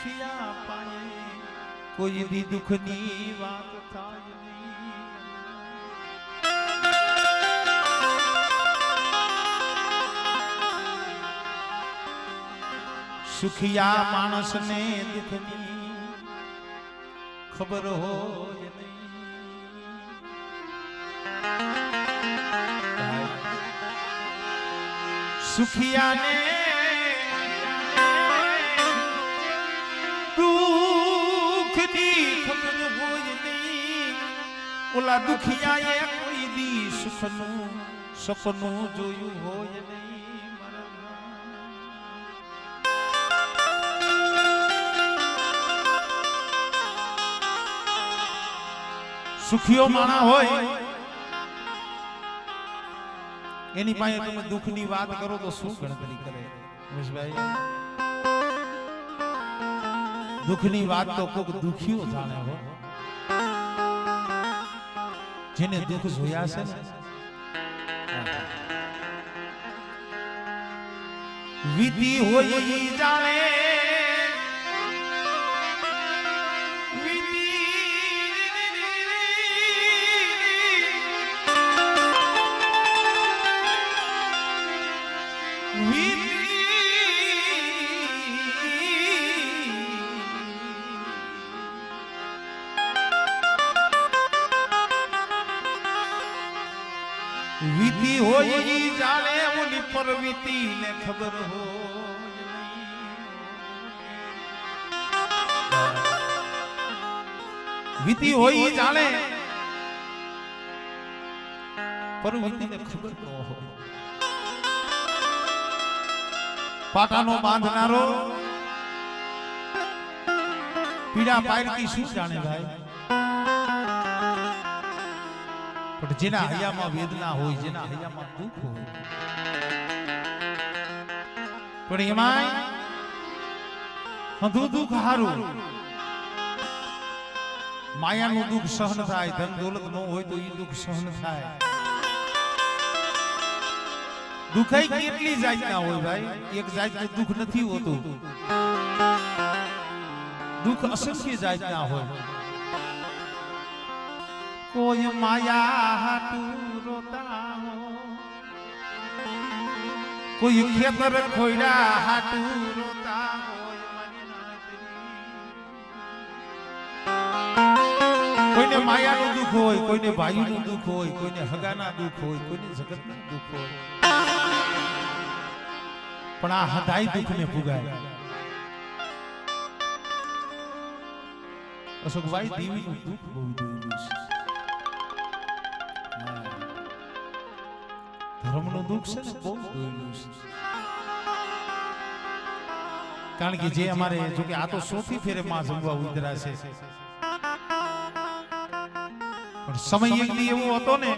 સુખિયા પાયે કોઈ દી દુઃખની વાત થાય નહીં. સુખિયા માણસને દુઃખની ખબર હોય નહીં. સુખિયાને દુઃખની ખબર હોય નહીં. ઓલા દુખિયાએ કોઈ દી સુખનું સપનું જોયું હોય નહીં. સુખીઓ માણા હોય એની પાસે તમે દુઃખની વાત કરો તો શું ગણતરી કરે રમેશભાઈ? દુઃખની વાત તો કોક દુખીઓ જાણે હો, જેને દુઃખ જોયા છે ને. વિધિ હોય જાણે વીતી હોય ઈ જાણે ઓલી પરવીતી ને ખબર હોય. વીતી હોય ઈ જાણે પરવીતી ને ખબર ન હોય. પાટાનો બાંધનારો પીડા પાયરકી શું જાણે ભાઈ? પણ જેના હૈયામાં વેદના હોય, જેના હૈયામાં દુઃખ હોય, પણ એમાં હંધું દુઃખ હારું. માયાનું દુઃખ સહન થાય, ધન દોલત ન હોય તો એ દુઃખ સહન થાય. દુઃખ કેટલી જાતના હોય ભાઈ? એક જાતનું દુઃખ નથી હોતું, દુઃખ અસંખ્ય જાતના હોય. કોઈ માયા હાટું રોતા હો, કોઈ ખેતર ખોયડા હાટું રોતા હોય. કોઈને માયાનું દુઃખ હોય, કોઈને ભાઈનું દુઃખ હોય, કોઈને હગાના દુઃખ હોય, કોઈને જગતના દુઃખ હોય. પણ આ હદાય દુઃખને ભૂગાય. અશોકભાઈ દેવીનું દુઃખ બહુ જોયેલું છે. ધર્મનું દુઃખ છે ને બહુ જોયેલું છે. કારણ કે જે અમારે જો કે આ તો સોથી ફેરે માં જમવા ઉતરા છે, પણ સમય એક દી એવો હતો ને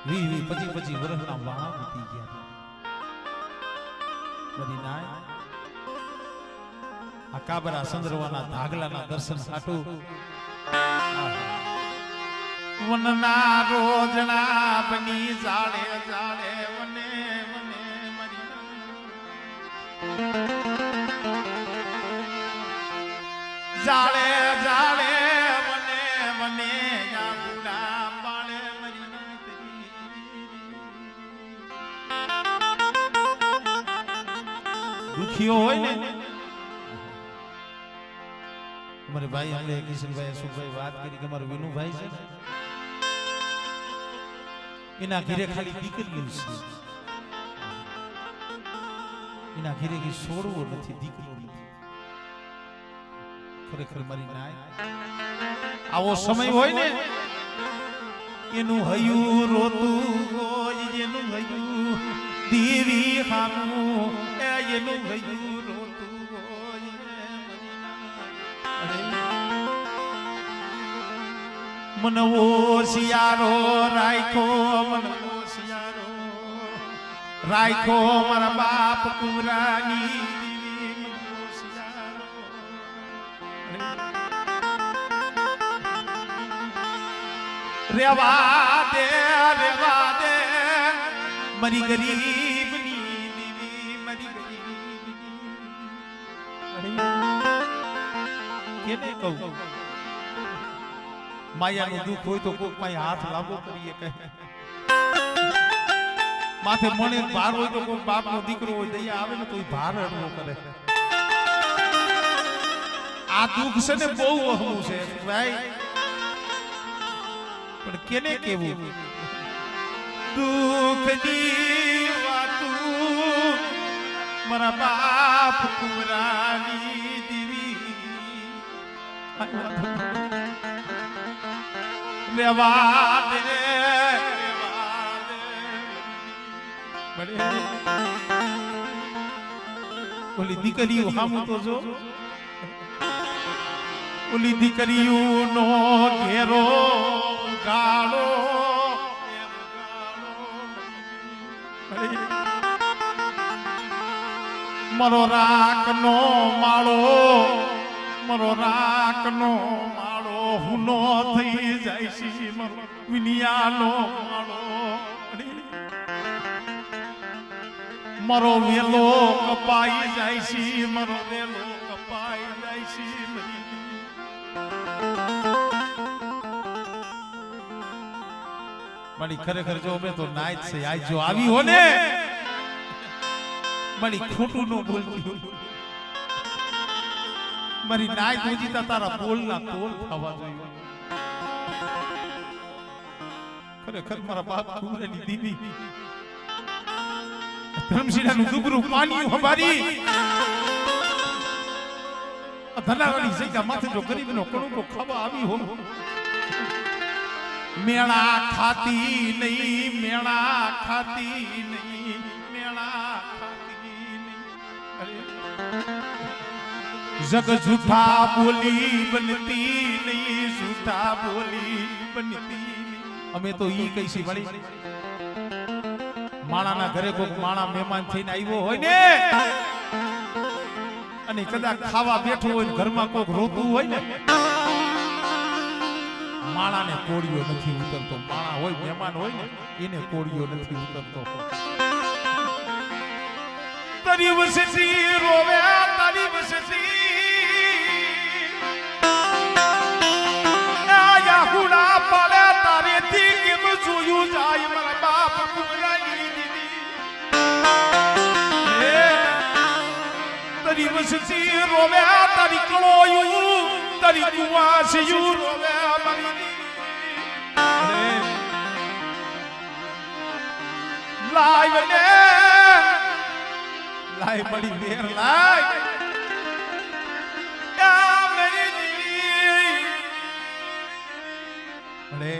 20-25 વર્ષના વાણા વીતી ગયા. બધી નાય આ કાબરા સંદરવાના ધાગલાના દર્શન સાટું વનના રોજના બની જાળે જાળે વને વને મરી જાળે જાળે વને વને યાદના બાળે મરી દુખીઓ હોય ને. અમારે ભાઈ અમને કિશનભાઈ અશોકભાઈ વાત કરી કે અમારો વિનુભાઈ છે ને એના ઘરે ખાલી દીકરીઓ છે. એના ઘરે કે છોડવો નથી, દીકરો નથી. ખરેખર મારી નાય આવો સમય હોય ને એનું હયું રોતું હોય, એનું હયું દેવી હામું એનું હયું રોતું હોય. મનવો શિયારો રાખો, મનવો શિયારો રાખો મારા બાપ કુરાની. મનવો શિયારો રેવા દે મારી ગરીબની દેવી, મારી ગરીબની. કેને કહું માયાનું દુઃખ હોય તો કોક પાસે હાથ લાંબો કરીએ કહે માથે મણે ભાર હોય તો કોઈ બાપનો દીકરો હોય દયા આવે ને તો એ ભાર હળવો કરે આ દુઃખ છે ને બહુ વહમું છે ભાઈ પણ કેને કેવું દુઃખની વાતું મારા બાપ કુંવરાની દીવી લેવા દે ઓલી દીકરીઓ હામું તો જો ઓલી દીકરીઓનો ઘેરો ગાળો મારો રાખનો માળો મારો રાખનો માળો હુનો થઈ જાય છે મારો વિનિયાનો માળો મારો વેલો કપાઈ જાય છે મારો વેલો કપાઈ જાય છે મારી ખરેખર જો અમે તો નાચ છે આજ જો આવી હો ને મારી ખોટું નો બોલતી મારી નાચ જોજીતા તારા બોલના તોલ થવા જોઈએ ખરેખર મારા બાપ કુંવરાની દીવી ધર્મશીલાનું દુબરું પાણી હમારી ધનાવાળી જગ્યા માથે જો ગરીબનો કણુકો ખાવા આવી હો મેળા ખાતી નહીં મેળા ખાતી નહીં મેળા ખાતી નહીં જગ જૂઠા બોલી બનતી નહીં જૂઠા બોલી બનતી નહીં અમે તો ઈ કઈસી વળી માણાના ઘરે કોક માણા મહેમાન થઈને આવ્યો હોય ને અને કદાચ ખાવા બેઠો હોય ને ઘરમાં કોક રોતું હોય ને માણાને કોળિયો નથી ઉતરતો માણા હોય મહેમાન હોય ને એને કોળિયો નથી ઉતરતો તારી વસતી રોવે તારી વસતી આયા હુડા પાલે તારે થી કેમ જોયું જાય મારા બાપ કુંવરાની તારી વસતી રોવે તારી કળોયું તારી કુવાસિયું રોવે મારી લાય ને લાય બડી વેર લાય યા મેરી દીવી અરે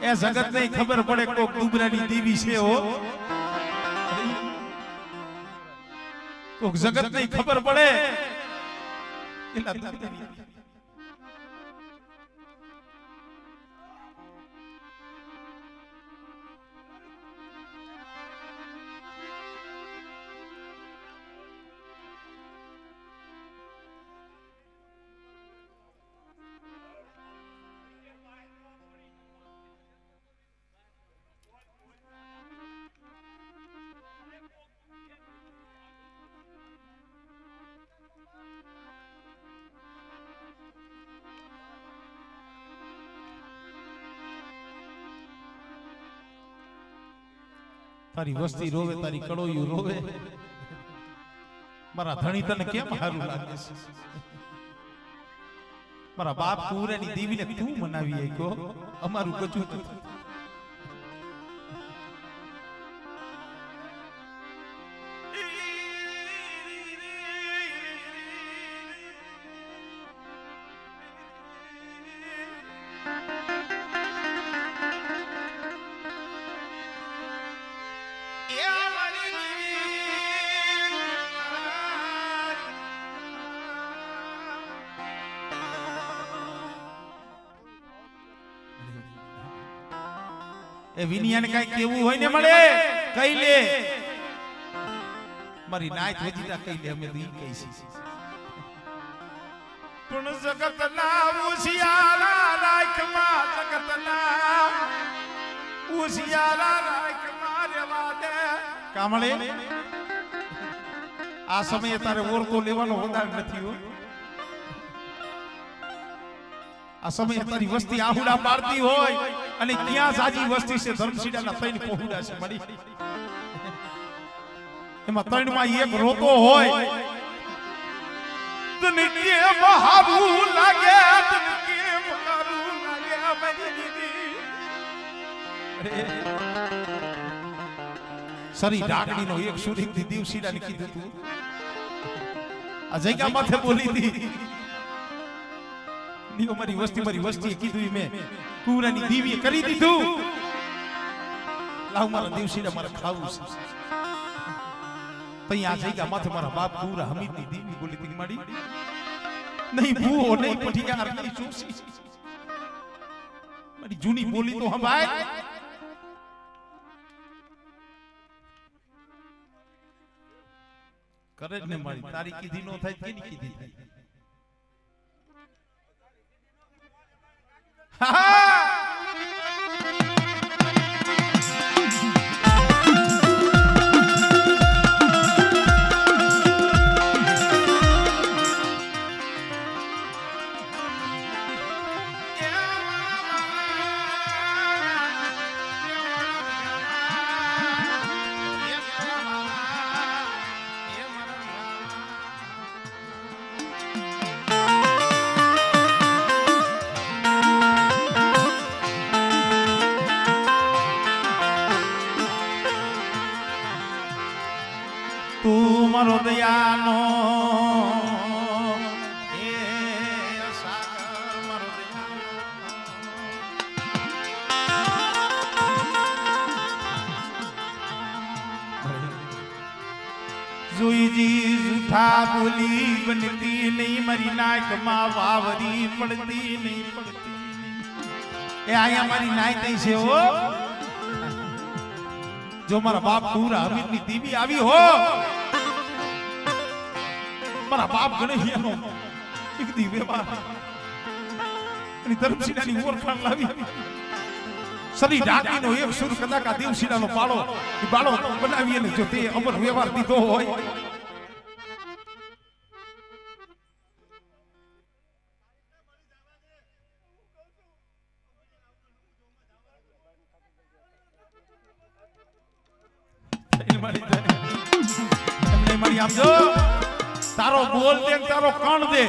એ જગત ને ખબર પડે કોક કુંવરાની દીવી છે હો કોક જગત ને ખબર પડે એટલા તારી વસ્તી રોવે તારી કળોયું રોવે મારા ધણી તને કેમ સારું લાગે છે મારા બાપ કુંવરાની દેવીને તું મનાવી આયો અમારું કચું એ વિનિયાને કઈ કેવું હોય ને મળે કઈ લે મારી નાચ વજીતા કઈ લે અમે દી કઈ છે પણ જગતના ઉસિયારા રાખમાં જગતના ઉસિયારા રાખમાં રેવા દે કામળે આ સમયે તારે ઓરતો લેવાનો વધાર નથી હો આ સમયે તારી વસ્તી આહુડા પાડતી હોય અને ક્યાં સાજી વસ્તી છે ધર્મશીલાના ત્રણ પહોળા છે મારી એમાં ત્રણમાં એક રોતો હોય તને કેમ હારું લાગે તને કેમ હારું લાગે મારી દીદી સરી ડાકડીનો એક સુરીથી દિવસીડાને કીધું તું આ જગ્યા માથે બોલી હતી નીઓ મારી વસ્તીએ કીધું મેં કુરાની દીવીએ કરી દીધું લાવ મારા દિવસીડા મારે ખાવું છે તઈ આ જગ્યા માથે મારા બાપ કુરા હમીદની દીવી બોલી હતી મારી નહીં ભૂવો નહીં પઢિયાર નહીં ચોસી મારી જૂની બોલી તો હંભાય કરે ને મારી તારી કીધી નો થાય કેની કીધી થાય તું મારો દયાનો એ સાગર મારો જોઈજી જૂઠા બોલી બનતી નહીં મારી નાકમાં વાવરી પડતી નહીં એ આયા મારી નાય તઈ છે હો જો મારા બાપ પૂરા હમીદની દીવી આવી હો મારા બાપ ગણેશનો એક દીવેમાં અને ધર્મશીલાની ઓળખાણ લાવી સરી ડાકીનો એક સુર કદાચ આ દેવશીલાનો બાળો એ બાળો બનાવી અને જો તે અમર વ્યવહાર દીધો હોય આમ જો તારો બોલ દે તારો કણ દે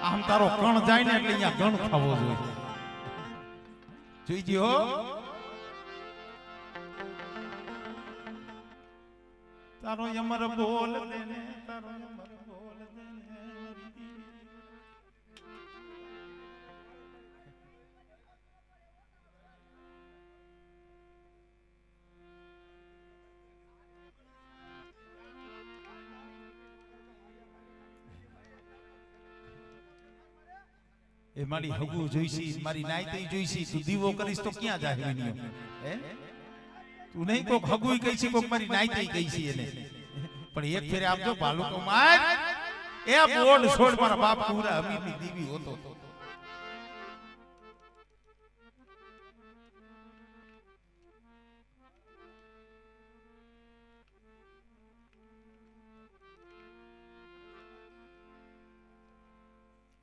આમ તારો કણ જાય ને એટલે અહીંયા ગણ ખાવો જોઈએ જોઈજી હો તારો અમર બોલ દે ને તારો અમર બોલ દે ને એ મારી હગુ જોઈસી મારી નાઈતી જોઈસી તું દીવો કરીશ તો ક્યાં જાય વિનિયો હે તું નહીં કોક હગુઈ કહી છે કોક મારી નાઈતી કહી છે એને પણ એક ફેરે આમ જો ભાલુકો માર એ બોડ છોડ મારા બાપ પૂરા હમીદની દીવી હોતો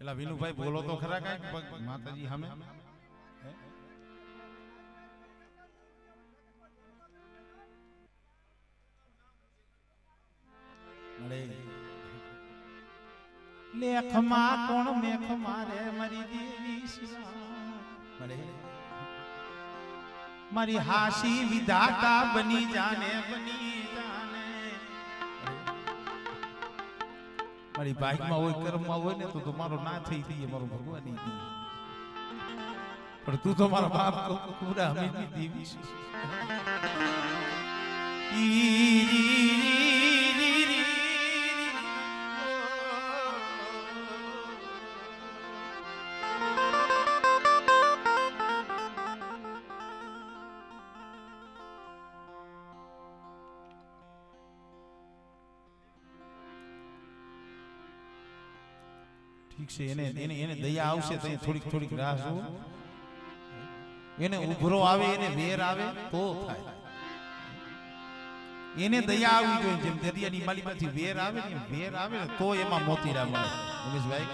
એલા વિનુભાઈ બોલો તો ખરા કાંઈ માતાજી સામે લેખમાં કોણ મેખ મારે મારી દેવી મળે મારી હાસી વિધાતા બની જાને બની જાને મારી ભાગમાં હોય કર્મમાં હોય ને તો તમારો ના થઈ ગઈ મારો ભગવાન પણ તું તો મારા બાપ પૂરા હમીદની દેવી છે ઠીક છે એને દયા આવશે તો થોડીક રાહ જોવો એને ઉભરો આવે એને વેર આવે તો થાય એને દયા આવવી જોઈએ જેમ દરિયાની માલીમાંથી વેર આવે ને તો એમાં મોતીડા મળે ઉમેશભાઈ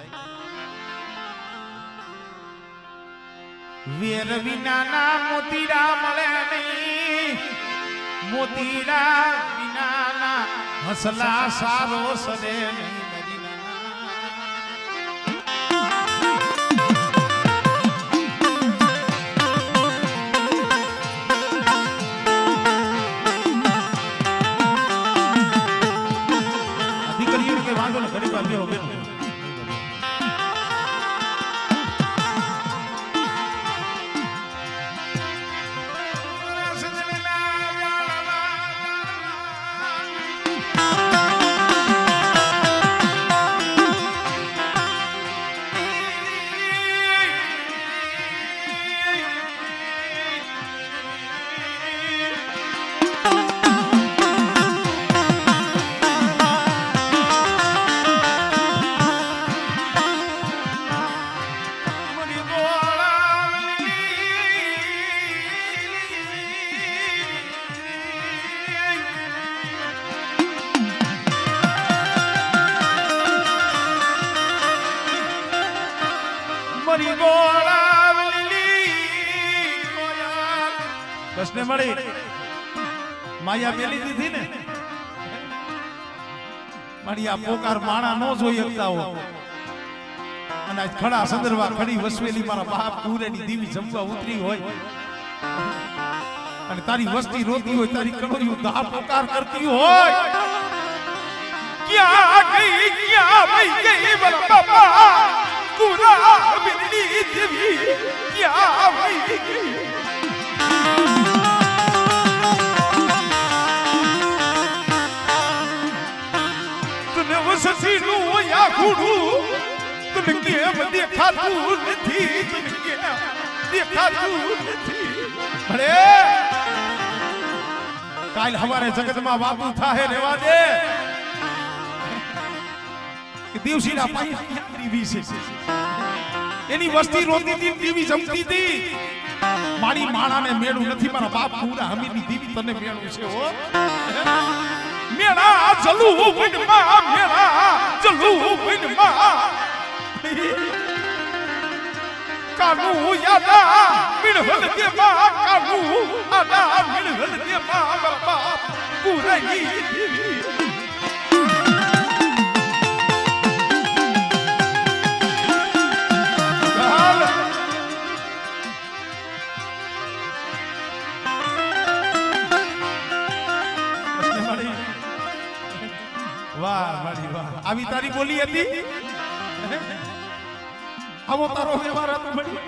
વેર વિનાના મોતીડા મળે નહીં, મોતીડા વિનાના હસલા સારો સદે નહીં. દીકરીઓ કે વાંધો ને ઘડી વાર બેહો બેહો. કૃષ્ણ મળી માયા પેલી દીધી ને મારી આ પોકાર માણા નો જોઈ શકતા હો અને આજ ખડા સંદર્ભા ખડી વસવેલી મારા બાપ પૂરેની દીવી જમવા ઉતરી હોય અને તારી વસ્તી રોતી હોય તારી કણોયું દા પોકાર કરતી હોય ક્યાં ભાઈ ગઈ મારા બાપા કુરા બિરડી દેવી ક્યાં ભાઈ ગઈ સસી નું યા ખુડું તું કેમ દેખાતું નથી, તું કેમ દેખાતું નથી. અરે કાલ હવારે જગતમાં વાતું થાહે રેવા દે કે દિવસીના પાઈ દીવી છે એની વસ્તી રોતી હતી દીવી જમતી હતી. મારી માણાને મેળું નથી, મારા બાપ પૂરા હમીની દીવી તને મેળું છે હો. મેળા જલુ વનમાં મેળા જલુ વનમાં કાનુ યાદા મિળવલ દેવા કાનુ આદા મિળવલ દેવા બાપા પૂરાઈ દેવી. વાહ મારી વાહ આવી તારી બોલી હતી, આવો તારો વ્યવહાર હતો મળી.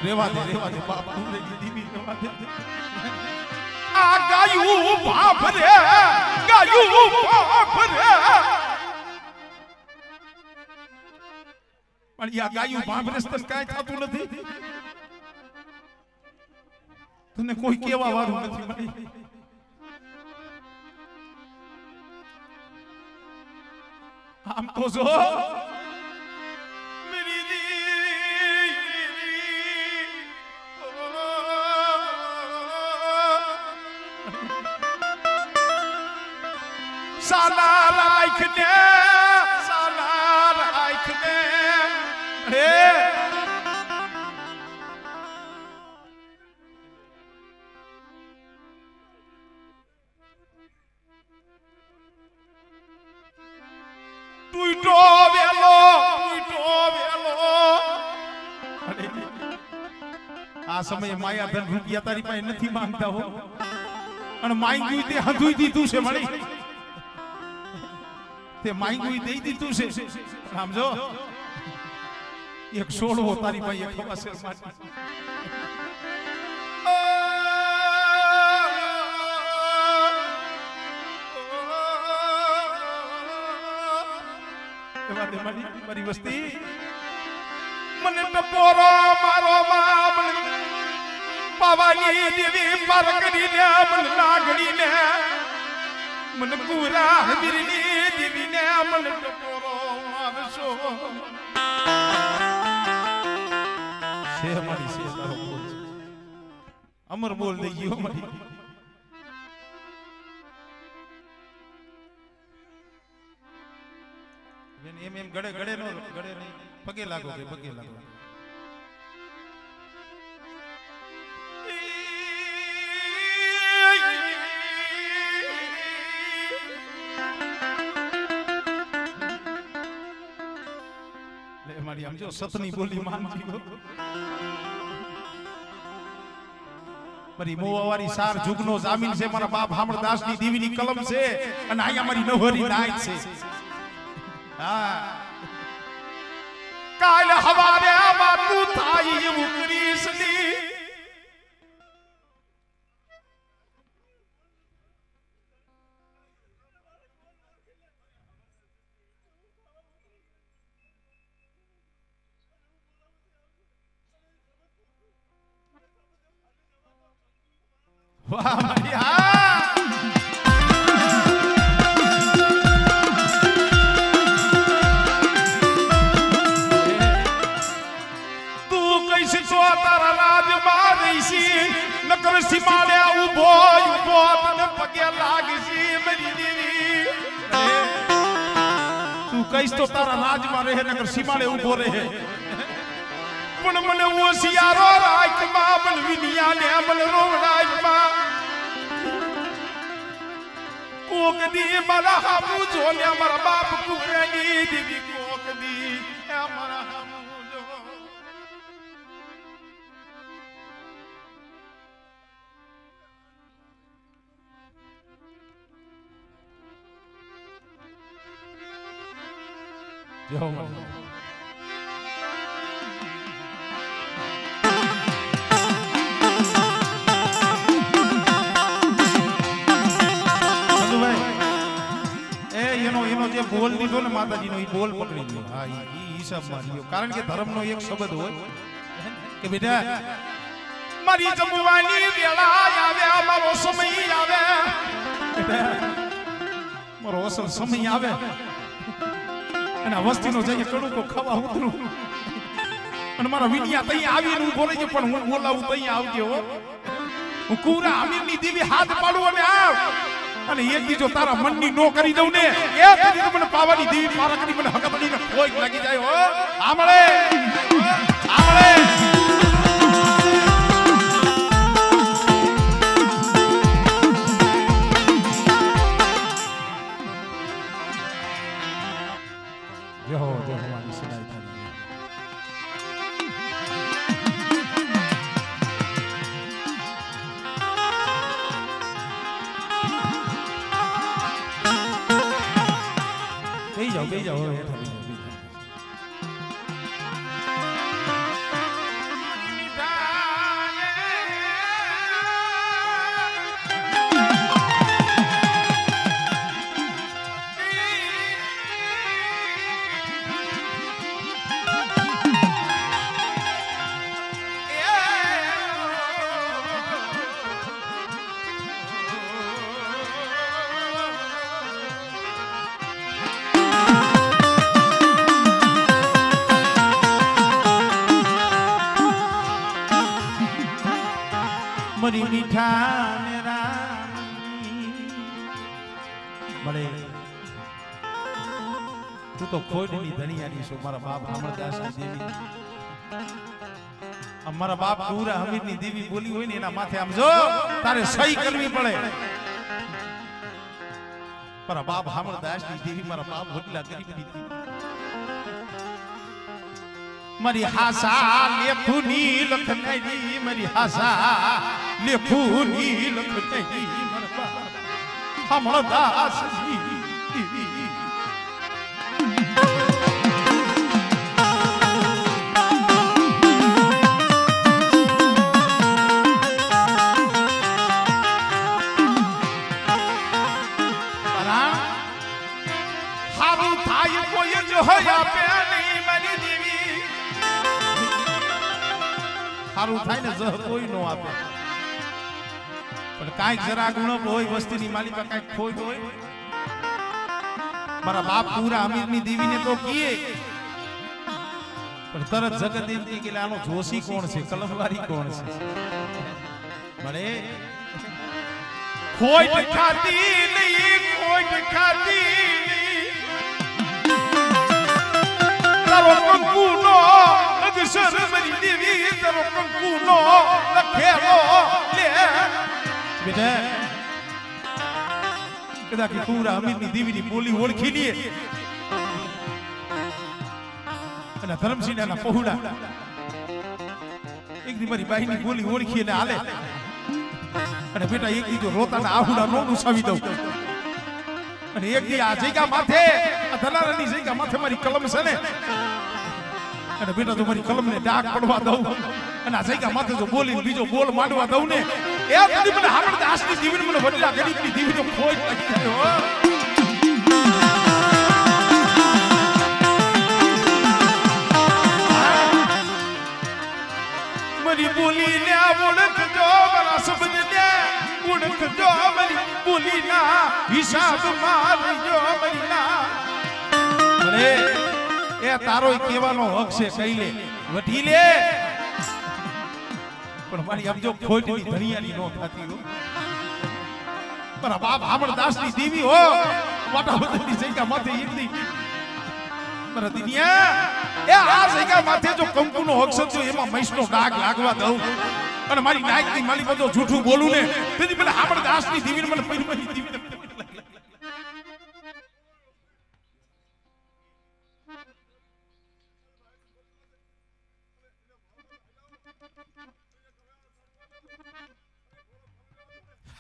રેવા દે બાપ પૂરેની દીવી રેવા દે. આ ગાયું બાપ રે ગાયું બાપ રે પણ આ ગાયું બાપ રે તને કાઈ થતું નથી, તને કોઈ કેવા વાળું નથી મળી. આમ તો જો મેરી દીવી સાલા રાખ ને હે ટૂટો વેલો આ સમયે માયા ધન રૂપિયા તારી પાસે નથી માંગતા હો, અને માંગ્યું તે હંધુઈ દીધું છે મળી, તે માંગ્યું દઈ દીધું છે. સમજો એક છોડવો તારી પાસે એક હવાસેર માટે મારી વસ્તી મને ટપોરો મારો મામ પાવાની દેવી પાર કરીને મન નાગડી ને મન પૂરા હમીરની દેવી ને મન ટપોરો મારશો છે મારી છે તારો બોલ અમર બોલ દઈ ગયો મારી. એમ ગળે નો ગળે નહીં પગે લાગો કે પગે લાગો મારી આમ જો સતની બોલી માનજી હો મારી મોવાવારી સાર જુગનો જામીન છે મારા બાપ હામળદાસ ની દીવીની કલમ છે અને આયા મારી નવરી નાય છે હા કાલ હવારે આમાં તું થાય એવું કરીશની વાહ મારી હા તું કઈશ તો તારા રાજમાં રહીશી નકર સીમાડે ઉભો ઉભો તને પગે લાગીશી મારી દેવી તું કઈશ તો તારા રાજમાં રહે નકર સીમાડે ઉભો રહે પણ મને ઓશિયારો રાખમાં મન વિનિયા ને મન રોવડાયમાં કોક દી મારા હામુ જોલે મારા બાપ કુરેની દેવી કોક દી મારા હામુ જો જો જે બોલ દીધો ને માતાજીનો ઈ બોલ પકડી લ્યો હા ઈ હિસાબમાં લ્યો કારણ કે ધર્મનો એક શબ્દ હોય કે બેટા મારી જમવાની વેળા આવે મારો સમય આવે મારો અસલ સમય આવે અને આ વસ્તીનો જઈએ કડુકો ખાવા ઉતરું અને મારા વિનિયા તઈ આવીને ઉભો રહી પણ હું બોલાવું તઈ આવજે હો હું કુરા અમીરની દેવી હાથ પાડું અને આવ અને એક દી જો તારા મનની નો કરી દઉં ને એક દી મને પાવાની દેવી પારકની મને હકબડીને કોઈ લાગી જાય હો આમળે આમળે જો હવાની સુનાઈ થાય બેહી જાઓ મરી મીઠા મેરા મળે તું તો ખોડની ધણિયાની છો મારા બાપ હામળદાસની દેવી અમારા બાપ પૂરા હમીરની દેવી બોલી હોય ને એના માથે આમ જો તારે સહી કરવી પડે મારા બાપ હામળદાસની દેવી મારા બાપ વડલા ગરીબ હતી મારી હાસા લેખુની લખનઈ મારી હાસા લેખુની લખનઈ મારા હામળદાસની દેવી હારું થાય કોઈ જો હયા પે નહીં મારી દેવી હારું થાય ને જહ કોઈ નો આપે પણ કાંઈક જરા ગુણપ હોય વસ્તીની માલિકા કાંઈક ખોટ હોય મારા બાપ પૂરા અમીરની દેવીને તો કીએ પણ તરત જગત એમ કે આનો જોશી કોણ છે કલમવારી કોણ છે મળે ખોટ ખાતી નહીં ખોટ ખાતી તારો કંકુનો અક્ષર મારી દેવી તારો કંકુનો લખેલો લે બેટા કદાચ પૂરા અમીરની દેવીની બોલી ઓળખી લે અને ધર્મસિંહના પહોળા એક દી મારી બાઈની બોલી ઓળખી અને હાલે અને બેટા એક દી જો રોતાના આહુડા નો ઉસાવી દઉં અને એક દી આ જગ્યા માથે આ ધનારાની જગ્યા માથે મારી કલમ છે ને અને બેટા તો મારી કલમને ડાક પડવા દઉં અને આ જગ્યા માથે જો બોલીને બીજો બોલ માંડવા દઉં ને એ કદી મને હામણ દાસની દીવીને મને વડલા ગરીબની દીવીનો ખોજ લાગી ગયો મારી બોલીને ઓળખજો મારા શબ્દને ઓળખજો મારી બોલીના હિસાબ મારજો મારી ના અરે એ તારો કહેવાનો હક છે કહી લે વઢી લે પણ મારી આમ જો ખોટની ધણિયાની નો થાતી હો મારા બાપ હામણદાસની દેવી હો મોટા બધાની જગ્યા માથે એકદી મારા દિનિયા એ આ જગ્યા માથે જો કંકુનો હક છે એમાં મૈસનો ડાઘ લાગવા દઉં અને મારી નાયકની માલી બધો જૂઠું બોલું ને તેથી મને હામણદાસની દેવીને મને પૈરમાની દેવીને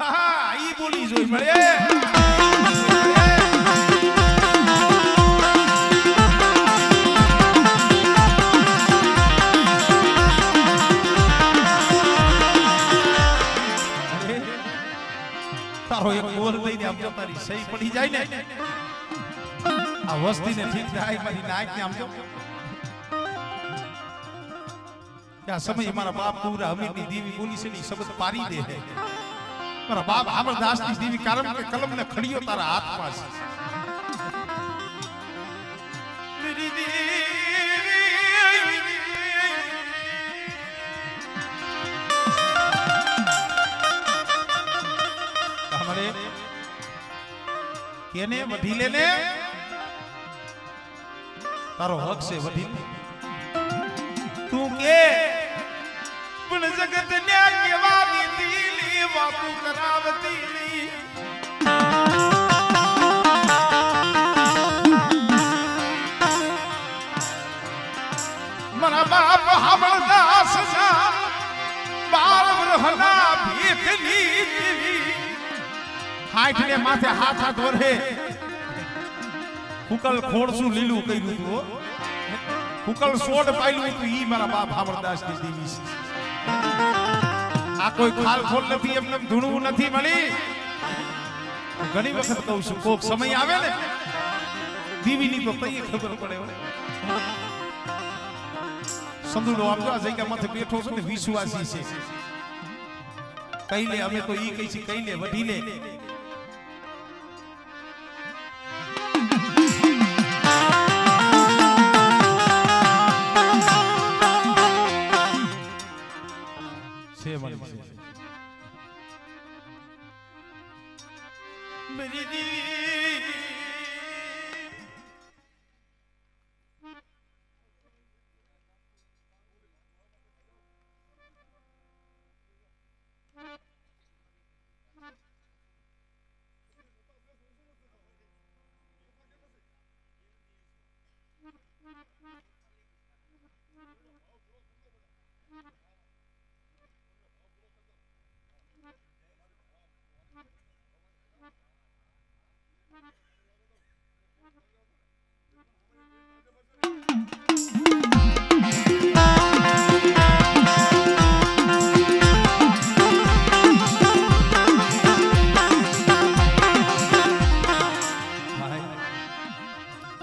હા ઈ બોલી જોઈ મળે તારો એક બોલ દઈને આમ જો તારી સહી પડી જાય ને આ વસ્તીને ઠીક થાય મારી નાક ને આમ જો આ સમય મારા બાપ પૂરા અમીરની દેવી બોલી છે ને શબ્દ પારી દે છે મારા બાપ હામણદાસની દેવી કારણ કે કલમને ખડીયો તારા હાથમાં છે મેરી દેવી હમારે કેને વઢી લેને તારો હક છે વઢી લે તું કે પણ જગત ને કેવાની દીલી બાપુ કરાવતી ની મરા બાપ હામણદાસ ના 12 વર્ષના ભીખની દેવી હાથ ને માથે હાથ હાથ વરે ફુકલ ખોડસું લીલું કર્યું તું ફુકલ સોડ પાયલું તું ઈ મારા બાપ હામણદાસની દેવી છે આ કોઈ ખાલ ખોલ નથી એમને ધૂણવું નથી મળી ઘણી વખત કહું છું કોક સમય આવે ને દીવીની તો તઈ ખબર પડે સંદુડો આમ જો આ જગ્યા માથે બેઠો છે ને વિશ્વાસી છે કઈ લે અમે તો ઈ કહી છે કઈ લે વઢી લે છે મળી છે મેરી દેવી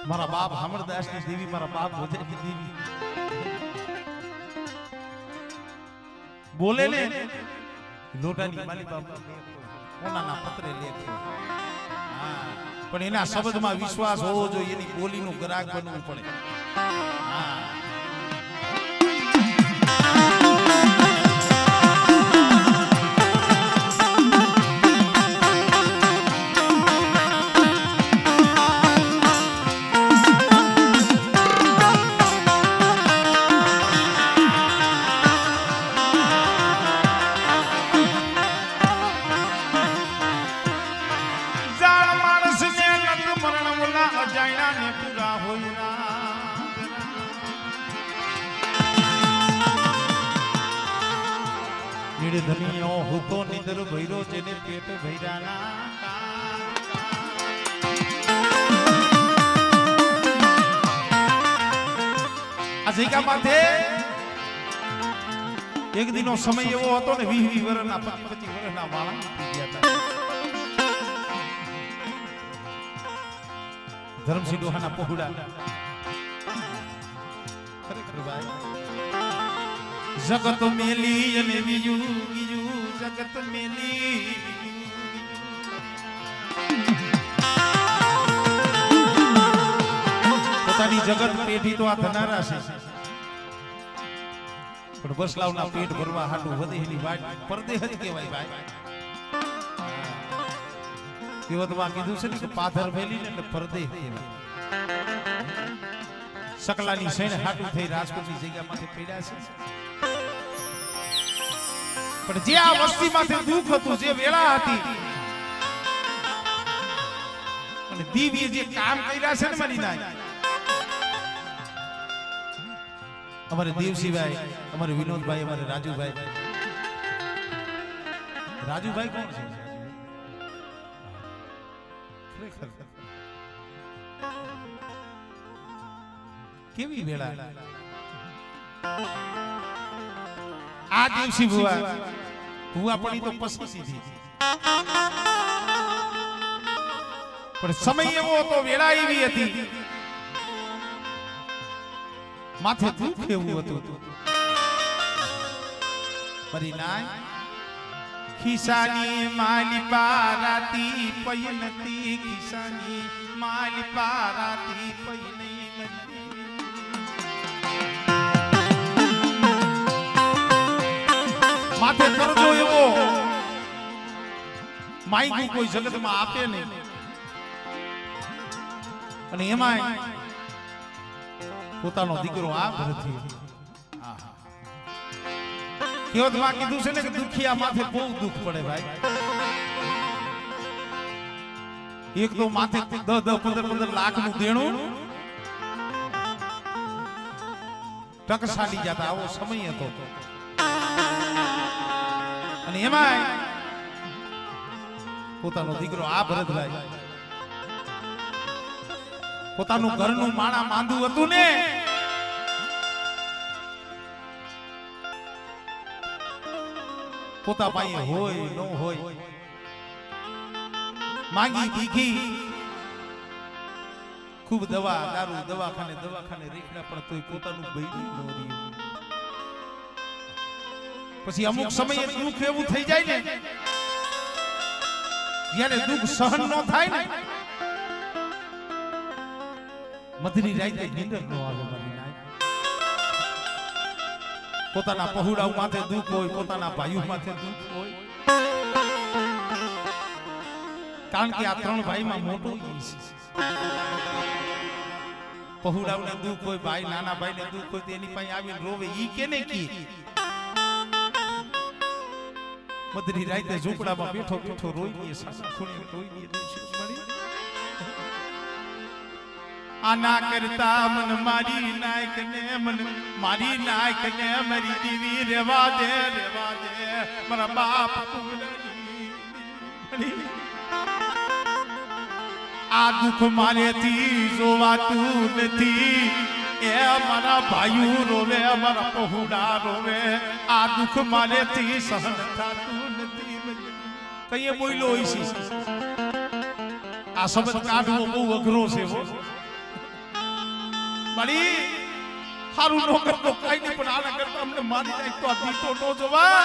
મારા બાપ હામણદાસની દેવી મારા બાપ ભોજેની દેવી બોલે ને લોટાની માલી બાપ કોનાના પત્રે લેખે પણ એના શબ્દમાં વિશ્વાસ હોવો જોઈએ એની બોલીનું ગ્રાહક બનવું પડે અજાણ્યા ને પૂરા હોય ના ધનિયો હુતો નિદર ભૈરો જેને પેટ ભૈરાના આ જગ્યા માથે એક દિનો સમય એવો હતો ને 20 વર્ષના 25 વર્ષના વાળા થઈ ગયા હતા ધર્મસિંહ ડોહાના પહોળા ખરેખર ભાઈ જગત મેલી અને બીજું જગત મેલી પોતાની જગત પેઢી તો આ ધનારા છે પણ બસલાવના પેટ ભરવા હાટું વધેલી વાટ પરદેહ જ કહેવાય ભાઈ કહેવતમાં કીધું છે ને કે પાથર મેલી ને એટલે પરદેહ કહેવાય સકલાની સૈન હાટું થઈ રાજકોટની જગ્યામાંથી પીડ્યા છે પણ જે આ વસ્તીમાંથી દુઃખ હતું જે વેળા હતી અને દિવ્ય જે કામ કર્યા છે ને મારી નાય અમારે દેવસિંહભાઈ અમારે વિનોદભાઈ અમારે રાજુભાઈ કોણ છે ખરેખર કેવી વેળા આ દેવસિંહ ભુવા પડી તો પસી સીધી પણ સમય એવો હતો વેળા એવી હતી માથે દુઃખ એવું હતું મારી નાય ખિસાની માલી પારાતી પયનતી ખિસાની માલી પારાતી પયની માથે કરજો એવો માઈક કોઈ જગતમાં આપે નહીં અને એમાં પોતાનો દીકરો આ ભરથી કેવતમાં કીધું છે ને કે દુખિયા માથે બહુ દુઃખ પડે ભાઈ એક તો માથે 10-15 લાખ નું દેણું ટકસાલી જતા આવો સમય હતો અને એમાં પોતાનો દીકરો આ ભરતભાઈ પોતાનું ઘરનું માણા માંદું હતું ને પોતા પાસે હોય ન હોય માંગી દીધી ખૂબ દવા દારૂ દવાખાને રેખડા પણ તોય પોતાનું બૈરું ન રહ્યું પછી અમુક સમયે દુઃખ એવું થઈ જાય ને જ્યારે દુઃખ સહન ન થાય ને મધરી રાતે નીંદર ન આવે મારી નાય પોતાના પહોળા માથે દુઃખ હોય પોતાના ભાઈઓ માથે દુઃખ હોય કારણ કે આ ત્રણ ભાઈમાં મોટો પહોળાને દુઃખ હોય ભાઈ નાના ભાઈને દુઃખ હોય તેની પાસે આવીને રોવે ઈ કેને કી મધરી રાતે ઝૂંપડામાં બેઠો રોઈ સાસા ખૂણે રોઈ આના કરતા મન મારી નાયક ને મન મારી નાયક ને મારી દીવી રેવા દે મારા બાપ આ દુઃખ મારેથી જોવાતું નથી એ મારા ભાઈઓ રોવે મારા પહોળા રોવે આ દુઃખ મારેથી સહન થતું નથી કઈએ બોલ્યો હોય છે આ શબ્દ કાઢવો બહુ અઘરો છે મારી હારું નો કરતો કઈ નહીં પણ આના કરતા અમને મારી જાય તો આ દીતો નો જોવા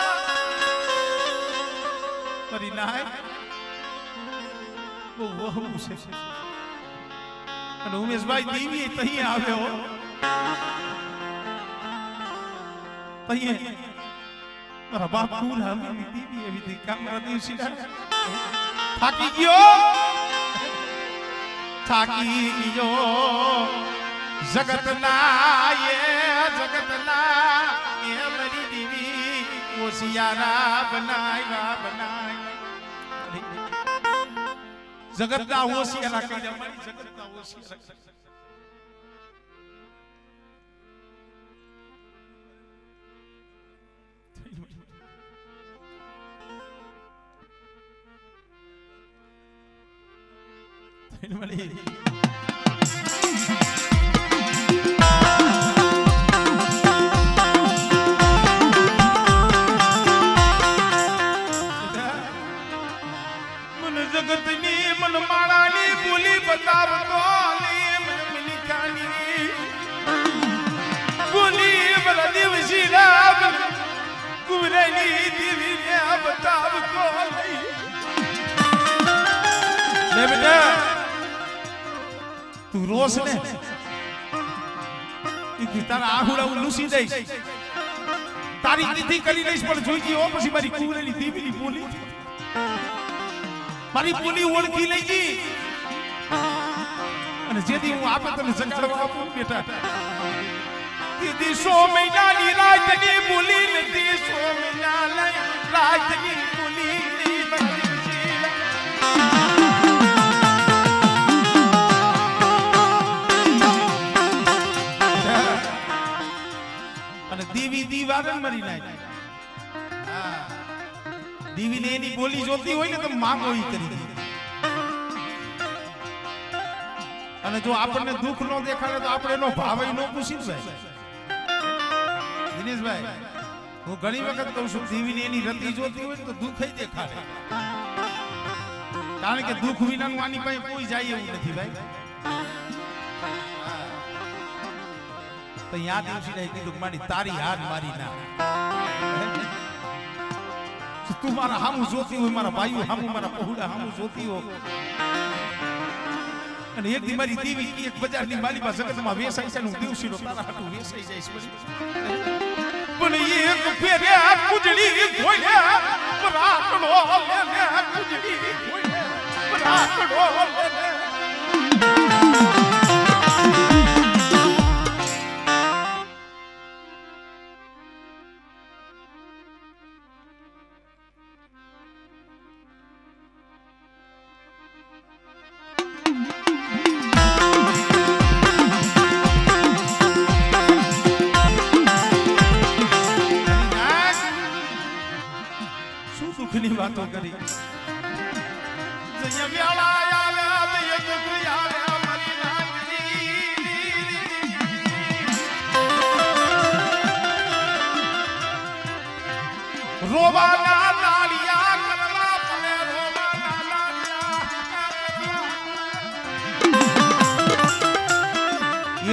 મારી નાય બહુ વહુ છે અને ઉમેશભાઈ દીવી તહી આવ્યો તહી મારા બાપ કુલ હમી દીવી એવી દી કામરા દિવસી થાકી ગયો જગતના એ મરી દીવી હોશિયારા બનાય જગતના હોશિયારા કર્યા મારી જગતના હોશિયારા મળી જગતની મનમાળાની બોલી બતાવતો મિલી ખાની બોલી બલા દિવસી રામ કુરેલી દીવીને બતાવતો લે બેટા તું રોસ ને ઈ તારા આહુડા હું લૂસી દઈશ તારી તિથિ કરી લઈશ પણ જોઈ ગયો પછી મારી કુરેલી દીવીની બોલી મારી બોલી ઓળખી લેજી અને જેથી હું આપે તને જગાડવા આપું બેટા દીદી 100 મહિનાની રાજની બોલી નથી 100 મહિના રાજની બોલી અને દીવી દીવાને મરી નાખી દીવીને એની બોલી જોતી હોય ને તો માંગો ઈ કરી દે અને જો આપણને દુઃખ નો દેખાડે તો આપણે એનો ભાવ નો પૂછી ભાઈ દિનેશભાઈ હું ઘણી વખત કહું છું દીવીને એની રતિ જોતી હોય તો દુઃખ જ દેખાડે કારણ કે દુઃખ વિનાનું આની પાસે કોઈ જાય એવું નથી ભાઈ તો યાદ દિવસી કીધું મારી તારી હાર મારી ના તું મારા હામું જોતી હોય મારા ભાઈઓ હામું મારા પહોળા હામું જોતી હો અને એક દી મારી દેવી એક બજારની માલીમાં જગતમાં વેસાઈ છે હું દિવસીનો તારા હાટું વેસાઈ જઈશ પણ એક ફેર્યા કુજડી ગોળ્યા પરાકડો લે કુજડી ગોળ્યા પરાકડો લે ની વાતો કરી જય વ્યાળા આવ્યા તે યુગ આવ્યા મારી નાગરી રોવાના લાલિયા કરવા પડે રોવાના લાલિયા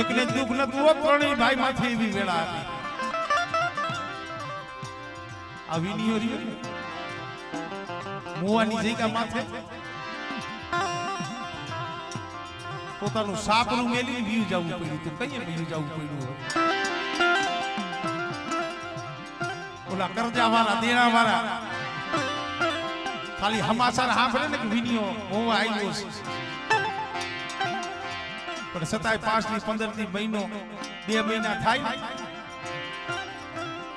એકને દુઃખ ન તું ત્રણેય ભાઈ માથે એવી વેળા આવી આવી ની હોરી મોવાની જગ્યા માથે પોતાનું સાપરું મેલી બીયું જવું પડ્યું તો કઈએ બીયું જવું પડ્યું ઓલા કરજા વાળા દેણા વાળા ખાલી હમાસર સાંભળે ને કે વિનિયો હું આવ્યો છે પણ સતાય 5 ની 15 ની મહિનો 2 મહિના થાય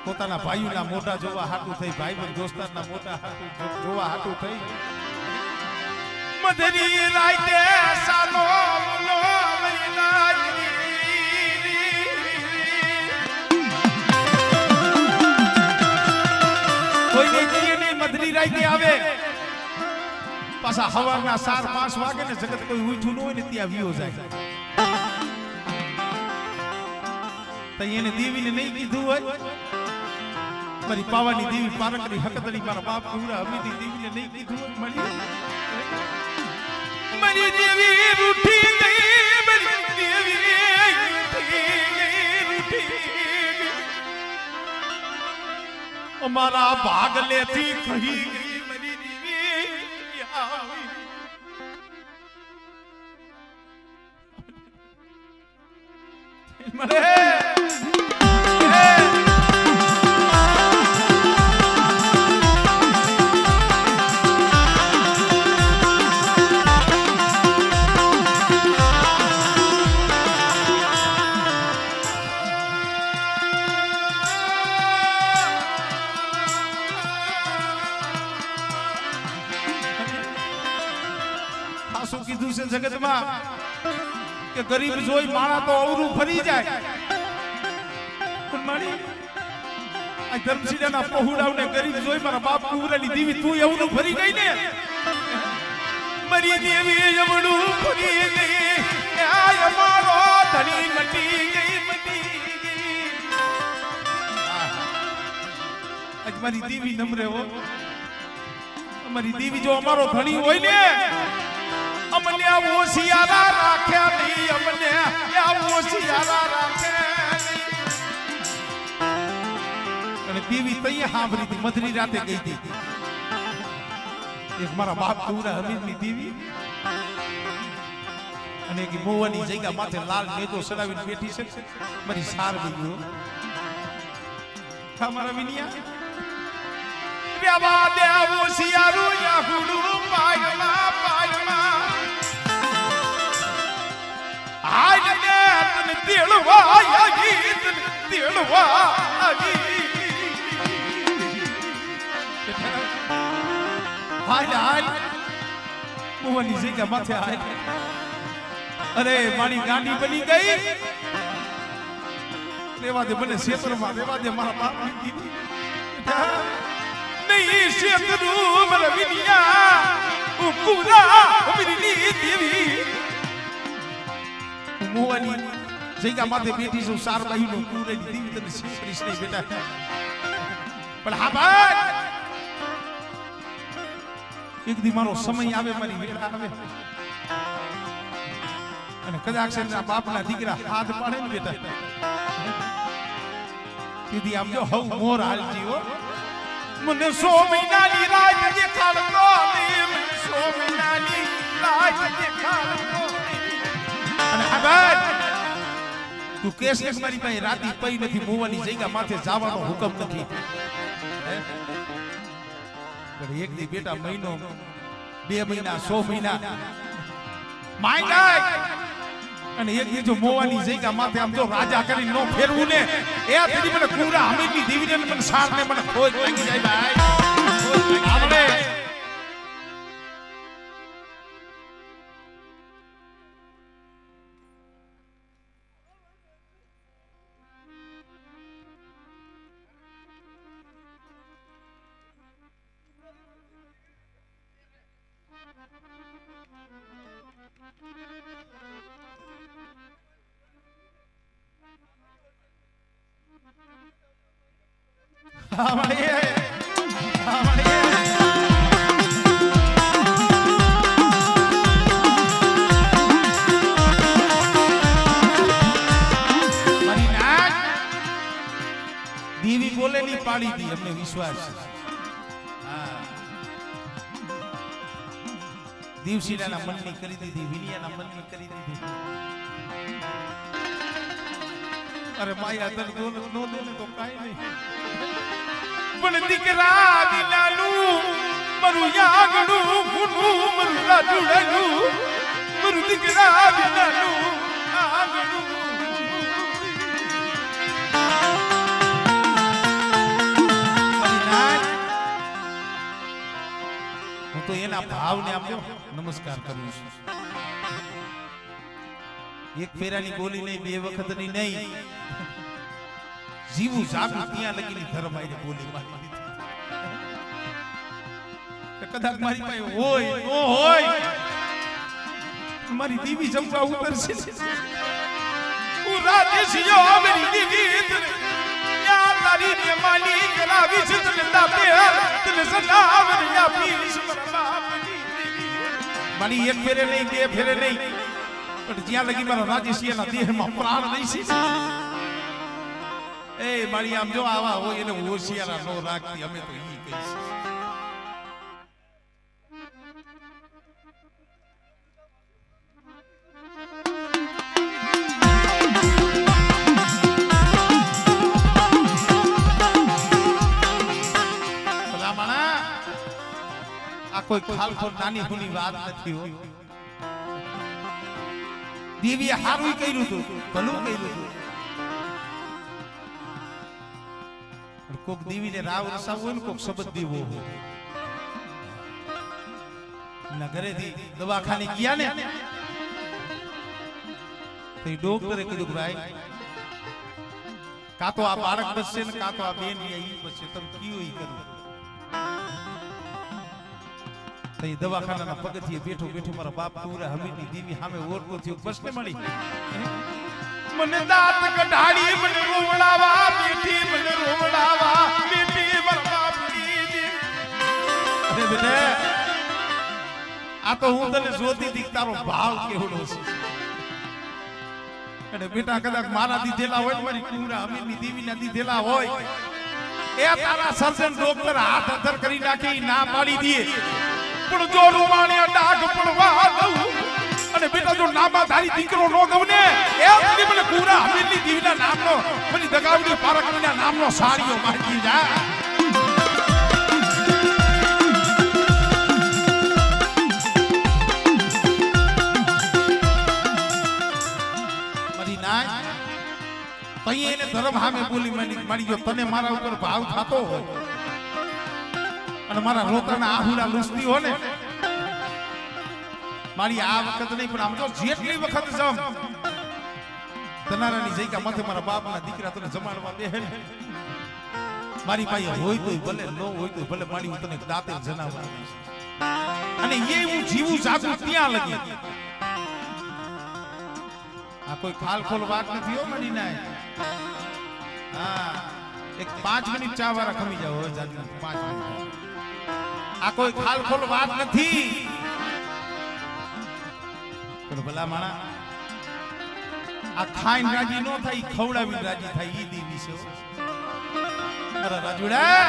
પોતાના ભાઈઓના મોઢા જોવા હાટું થઈ ભાઈબંધ દોસ્તારના મોઢા હાટું જોવા હાટું થઈ મધરી રાતે સાનો લો કોઈ નહીં મધરી રાતે આવે પાછા હવારના 4-5 વાગે ને જગત કોઈ ઉઠ્યું ન હોય ને ત્યાં વિયો જાય તો એને દેવીને નહીં કીધું હોય મારી પાવાની દેવી પારકરી હકતરી મારા બાપ પૂરા અમીની દેવીને નહીં કીધું મળી મારી દેવી રૂઠી ગઈ મારી દેવી રૂઠી ગઈ અમારા ભાગલેથી કહી ગઈ મારી દેવી આવી મરે કીધું છે જગતમાં કે ગરીબ જોઈ માણા તો અવરું ફરી જાય પણ મારી આ ધર્મશીલાના પહોળાવને ગરીબ જોઈ મારા બાપ કુવરાની દેવી તું અવરું ફરી ગઈ ને मरी देवी जमड़ू फरी गई आय मारो धनी मटी गई आज मारी देवी नमरे हो मारी देवी जो अमारो धनी होय ने अमने वो सियारा राख्या नहीं अमने वो सियारा राखे नहीं અને દેવી તઈ હાંભરી હતી મધરી રાતે ગઈ હતી એક મારા બાપ કુરા હમીરની દેવી અને એક મોવાની જગ્યા માથે લાલ મેદો સડાવીને બેઠી છે મારી સાર ગયો મારા વિનિયા રેવા દેવો સિયારુ યાહુડુ પાયમાં આજ ને તને તેળવા આવી તને તેળવા આવી હાલ હાલ મોવાની જગ્યા માથે હાલ અરે મારી ગાડી બની ગઈ રેવા દે મને ક્ષેત્રમાં રેવા દે મારા બાપની દીદી નહીં ક્ષેત્રું મને વિનિયા ઉકુરા વિની દેવી મોવાની જગ્યા માથે બેઠી છું સાર બાયુનો કુરેની દેવી તને ક્ષેત્રીશ નહીં બેટા પણ હા ભાઈ એક દી મારો સમય આવે મારી વેળા આવે અને કદાચ એના બાપના દીકરા હાથ પાડે ને બેટા દીદી આમ જો હવ મોર હાલજી હો મને 100 મહિનાની રાત દેખાડતો નહીં 100 મહિનાની રાત દેખાડતો અને આગળ તું કેસ મારી પાસે રાતી પઈ નથી મોવાની જગ્યા માથે જવાનો હુકમ નથી એક દી બેટા મહિનો 2 મહિના 100 મહિના માય ગાય અને એક દી જો મોવાની જગ્યા માથે આમ જો રાજા કરી નો ફેરવું ને એ તેની મને કુરા હમીરની દેવીને મને સાર ને મને ખોજ લાગી જાય ભાઈ આપણે દેવી બોલે ની પાડી દી અમને વિશ્વાસ દીવસીના મનની કરી દીધી વિનિયાના મનની કરી દીધી અરે માયા તને દોલત નો દે ને તો કાઈ નહીં પણ દીકરા દિલાનું મરુ યાગણું ગુનું મરુ રાજુડનું મરુ દીકરા દિલાનું આગણું હું તો એના ભાવને આપજો નમસ્કાર કરું છું એક ફેરાની બોલી નહીં 2 વખતની નહીં જીવું જાગું ત્યાં લગીની ધર્મ આઈને બોલી મારી કદાચ મારી પાસે હોય નો હોય મારી દેવી જમવા ઉતરશે હું રાધેશિયો મારી દેવી યા તારી ને માલી કરાવી છે તને તાપે તને સલામ યા પીશ મારી એક ફેરે નહીં 2 ફેરે નહીં પણ જ્યાં લગી મારા રાધેશિયાના દેહમાં પ્રાણ નહીં છે એ મારી આમ જો આવા હોય એને હોશિયારા નો રાખતી અમે તો ઈ કહીશું કોઈ ખાલખોર નાની હુની વાત નથી હો દેવીએ હારું કર્યું હતું ભલું કર્યું હતું કોક દેવીને રાવ રસાવ હોય ને કોક શબ્દ દેવો હોય ના ઘરેથી દવાખાને ગયા ને તો ડોક્ટરે કીધું કે ભાઈ કાં તો આ બાળક બચશે ને કાં તો આ બેન ઈ બચશે તમે કયું ઈ કરો તઈ દવાખાનાના પગથિયે બેઠો બેઠો મારા બાપ કુરા હમીરની દેવી સામે ઓરતો થયો બસને મળી મને દાંત કઢાડી મને રોવડાવા બેઠી મને રોવડાવા બેઠી મારા બાપની દેવી અરે બેટે આ તો હું તને જોતી હતી તારો ભાવ કેવડો છે અને બેટા કદાચ મારા દીધેલા હોય મારી કુરા હમીરની દેવીના દીધેલા હોય એ તારા સર્જન ડોક્ટર હાથ અધર કરી નાખી ના પાડી દે પણ જો રૂમાણિયા ડાઘ પડવા દઉં અને બેટા જો નામાધારી દીકરો નો ગવને એ સુધી મને કુરા હમીરની દેવીના નામનો મને દગાવડી પારકણીના નામનો સાડીઓ મારી જા એને ધર્મ સામે બોલી મારી જો તને મારા ઉપર ભાવ થતો હોય અને મારા રોકાના આહુડા લૂસતી હોય ને મારી આ વખત નહીં પણ આમ તો જેટલી વખત જમ તનારાની જઈકા માથે મારા બાપના દીકરા તને જમાડવા બેહે મારી પાસે હોય તોય ભલે ન હોય તોય ભલે મારી હું તને દાંતે જણાવવા અને એ હું જીવું જાગું ત્યાં લગી આ કોઈ ખાલ ખોલ વાત નથી હો મળી ના હા એક 5 મિનિટ ચા વાળા ખમી જાવ હોય જાજુ 5 મિનિટ આ કોઈ ખાલ ખોલ વાત નથી પણ ભલા માણા આ ખાઈન રાજી નો થાય ખવડાવી રાજી થાય ઈ દી વિશે અરે રાજુડા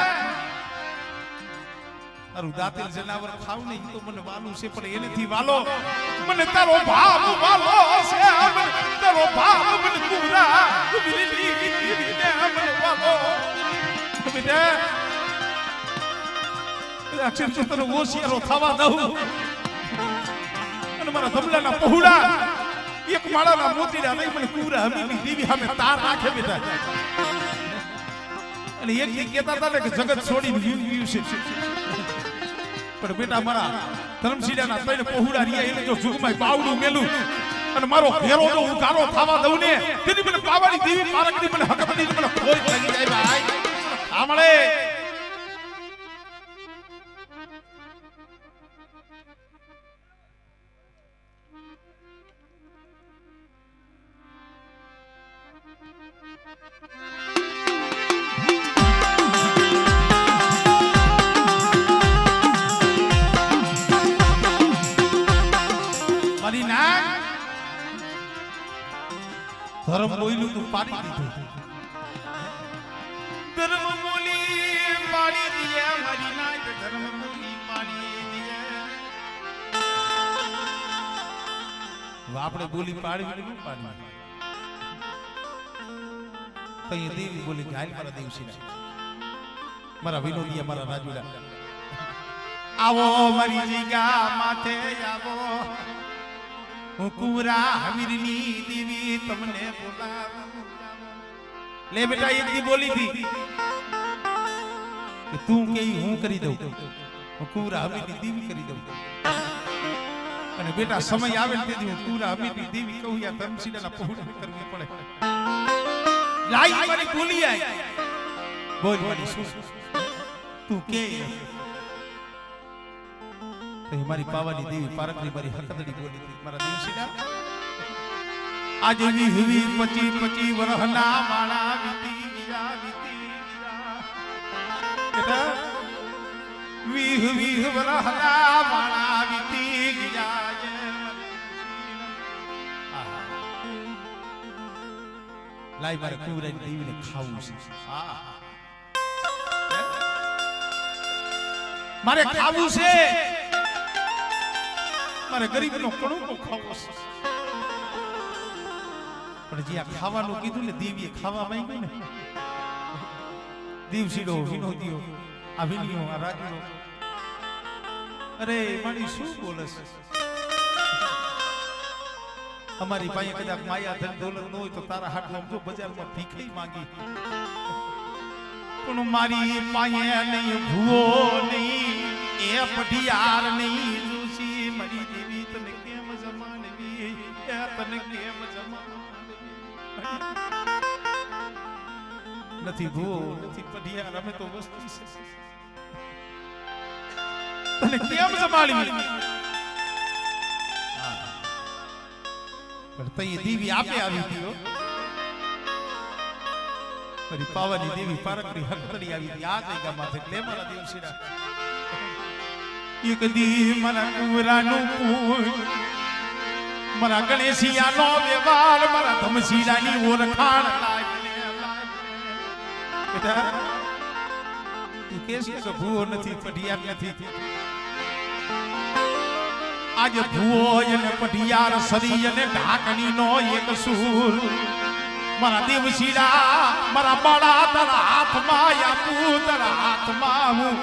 અરુ દાંતેલ જનાવર ખાવ ને ઈ તો મને વાલું છે પણ એનેથી વાલો મને તારો ભાવ વાલો છે મને તારો ભાવ મને કુરા બિલી ને મને વાલો બેટા અક્ષર ચિત્ર ઓશિયારો થવા દઉં અને મારા ધમલાના પહોળા એક માળાના મોતીડા નહીં મને કુરા હમીની દેવી સામે તાર રાખે બેટા અને એક દી કહેતા હતા ને કે જગત છોડીને વ્યુ છે પણ બેટા મારા ધર્મશીલાના ત્રણ પહોળા રહ્યા એને જો જુગમાં બાવડું મેલું અને મારો ઘેરો જો ઉગારો થવા દઉં ને તેની મને પાવાની દેવી પારકની મને હકમની મને કોઈ લાગી જાય ભાઈ આમળે ધર્મ બોલ્યું તું પાડી દીધું ધર્મ બોલી પાડી દીએ મારી નાય ધર્મ બોલી પાડી દીએ આપણે બોલી પાડી નહીં પાડી તઈ દેવી બોલી ગાલ મારા દેવસી મારા વિનોદિયા મારા રાજુડા આવો મારી જગ્યા માથે આવો હું કુરા હમીરની દેવી તમને બોલાવું લે બેટા એક દી બોલી હતી કે તું કે હું કરી દઉં હું કુરા હમીરની દેવી કરી દઉં અને બેટા સમય આવે ને તેથી હું કુરા હમીરની દેવી કહું યા ધર્મશીલાના પહોળા કરવી પડે લાઈ મારી બોલી આય બોલ બોલી શું તું કે મારી પાવાની દેવી પારકની મારી હકદડી બોલી હતી મારા દેવસીના આજે વી 25 વર્ષના માણા વીતી ગયા બેટા વી વર્ષના માણા વીતી ગયા લાઈ મારે કુરાની દેવીને ખાવું છે મારે ખાવું છે મારે ગરીબનો કણુકો ખાવો છે પણ જે આ ખાવાનું કીધું ને દેવીએ ખાવા માંગ્યું ને દેવસીડો વિનોદીઓ આ વિનિયો આ રાજુડો અરે મારી શું બોલે છે અમારી પાસે કદાચ માયા ધન દોલત ન હોય તો તારા હાથમાં જો બજારમાં ભીખી માંગી પણ મારી પાસે નહીં ભૂવો નહીં એ પઢિયાર નહીં જોશી મારી દેવી તને કેમ જમાડવી એ તને કેમ જમાડવી નથી ભૂવો નથી પઢિયાર અમે તો વસ્તી છે તને કેમ સંભાળવી પણ તઈ દેવી આપે આવી હતી મારી પાવાની દેવી પારકરી હકતડી આવી હતી આ જગ્યા માથે એટલે મારા દિવસીના એક દી મારા કુવરાનું પૂર મારા ગણેશિયાનો વ્યવહાર મારા ધમશીલાની ઓળખાણ બેટા તું કેસ કે ભૂવો નથી પઢિયાર નથી આજે ભૂવો અને પઢિયાર સરી અને ઢાકણીનો એક સૂર મારા દેવશીલા મારા બાળા તારા હાથમાં આપું તારા હાથમાં હું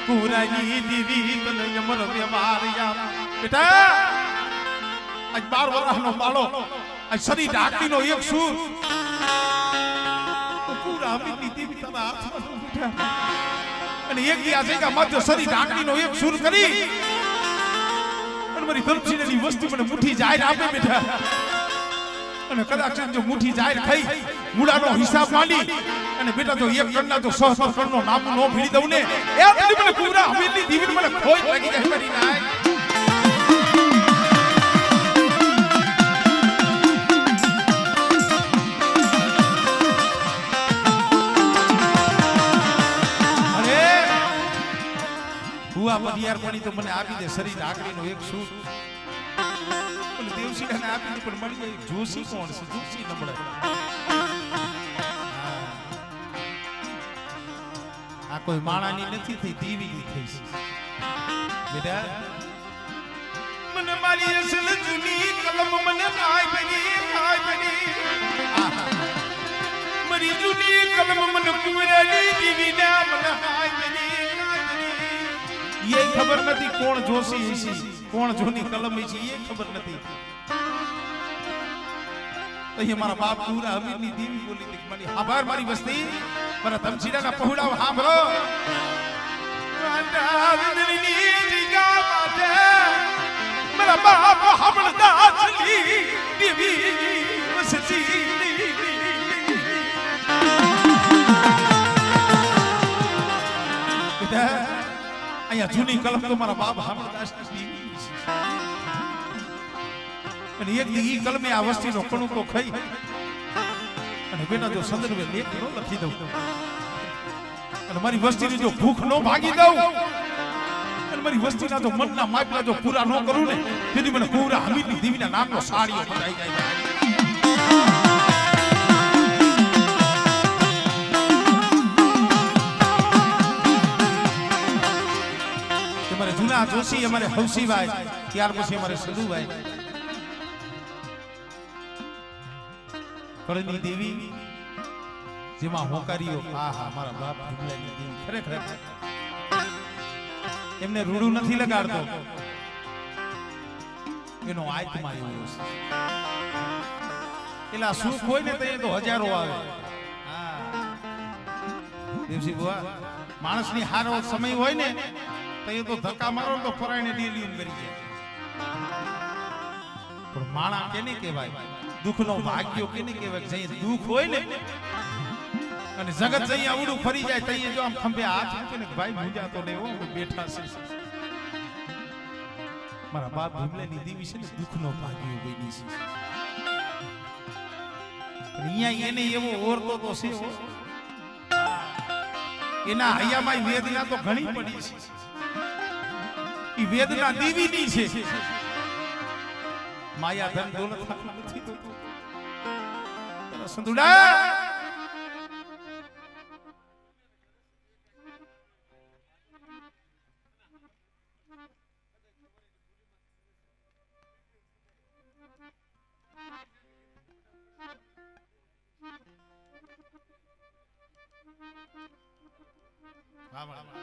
કુરાની દેવી તને અમર વ્યવહાર બેટા આજ 12 વર્ષનો બાળો આજ સરી ઢાકણીનો એક સૂર પૂરા અમીની દેવી તારા હાથમાં બેટા અને એક દી આ જગ્યા મધ્ય સરી ઢાકણીનો એક સૂર કરી અને મારી ધમશીલાની વસ્તુ મને મુઠ્ઠી જાહેર આપે બેટા અને કદાચ જો મુઠ્ઠી જાહેર ખાઈ મૂળાનો હિસાબ માંડી અને બેટા જો એક કણના તો 100 કણનો નામ નો ભીડી દઉં ને એ તને મને કુવરા હવેલી દીવીને મને ખોઈ લાગી જાય મારી નાય હુઆ પઢિયાર પડી તો મને આપી દે શરીર આકડીનો એક સૂટ ઓલે દેવશીલાને આપી દે પણ મળી જાય જોશી કોણ છે જોશી નબળે આ કોઈ માણાની નથી થઈ દેવીની થઈ છે બેટા મને મારી અસલ જૂની કલમ મને કાય બની મારી જૂની કલમ મને કુવરાની દેવીના મને કાય બની ये खबर नहीं कौन जोशी है कौन जोनी कलम है ये खबर नहीं तो ये हमारा बाप पूरा हवेली देवी बोली थी मारी आभार मारी बस्ती मारा धमशीला ना पहुड़ा हांभरो मेरा बाप हमदासली देवी बसती અહીંયા જૂની કલમ તો મારા બાપ હામળદાસ અને એક દી ઈ કલમે આ વસ્તીનો કણુકો ખાઈ અને બેટા જો સંદર્ભે લેખ નો લખી દઉં અને મારી વસ્તીની જો ભૂખ નો ભાગી દઉં અને મારી વસ્તીના જો મનના માપલા જો પૂરા નો કરું ને તેથી મને પૂરા હમીરની દેવીના નામનો સાડીઓ બધાઈ જાય जोशी हमारे हौसी भाई ત્યાર પછી हमारे सदू भाई करणी देवी જેમાં હોકારીઓ આહા મારા બાપ ભીમલાની દેવી ખરેખર એમને રૂડું નથી લગાડતો એનો આત્મા એવો છે એલા સુખ હોય ને તો હજારો આવે હા દેવજી બુઆ માણસની હારો સમય હોય ને तो ये तो धक्का मारो तो फरायने डीलियन मरी जाए पर माणा केने कहेवाय दुखनो भाग्यो केने कहेवाय जे दुख होय ने અને જગત જઈ આવડું ફરી જાય તઈ જો આમ ખંભે હાથ મૂકે ને ભાઈ મુજા તો લેવો બેઠા છે મારા બાપ ભીમલાની દેવી છે ને દુખનો ભાગ્યો બની છે અહીંયા એને એવો ઓરતો તો છે એના હૈયામાં વેદના તો ઘણી પડી છે ઈ વેદના દેવીની છે માયા ધન દોલત નથી તો તને સંદુડા હા બરાબર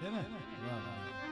છે ને વાહ વાહ